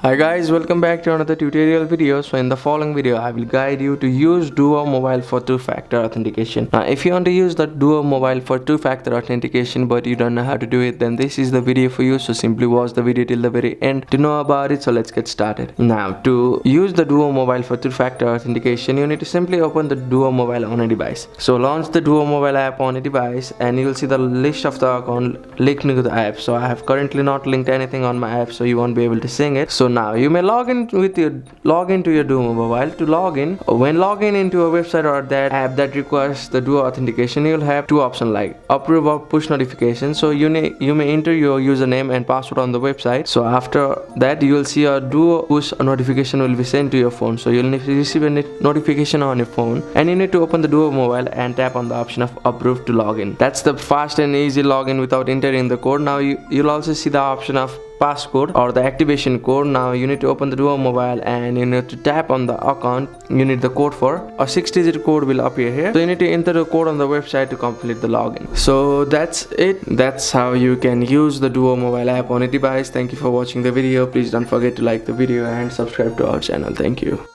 Hi guys, welcome back to another tutorial video. So in the following video I will guide you to use Duo Mobile for two-factor authentication. Now if you want to use the Duo Mobile for two-factor authentication but you don't know how to do it, then this is the video for you. So simply watch the video till the very end to know about it. So let's get started. Now to use the Duo Mobile for two-factor authentication, you need to simply open the Duo Mobile on a device. So launch the Duo Mobile app on a device and you will see the list of the account linked to the app. So I have currently not linked anything on my app, so you won't be able to sing it. So now you may log into your Duo Mobile. To log in, when logging into a website or that app that requires the Duo authentication, you'll have two options like approve or push notification. So you may enter your username and password on the website. So after that you will see a Duo push notification will be sent to your phone. So you'll need to receive a notification on your phone and you need to open the Duo Mobile and tap on the option of approve to login. That's the fast and easy login without entering the code. Now you'll also see the option of passcode or the activation code. Now you need to open the Duo Mobile and you need to tap on the account. You need the code for a 6-digit code will appear here. So you need to enter the code on the website to complete the login. So that's it. That's how you can use the Duo Mobile app on a device. Thank you for watching the video. Please don't forget to like the video and subscribe to our channel. Thank you.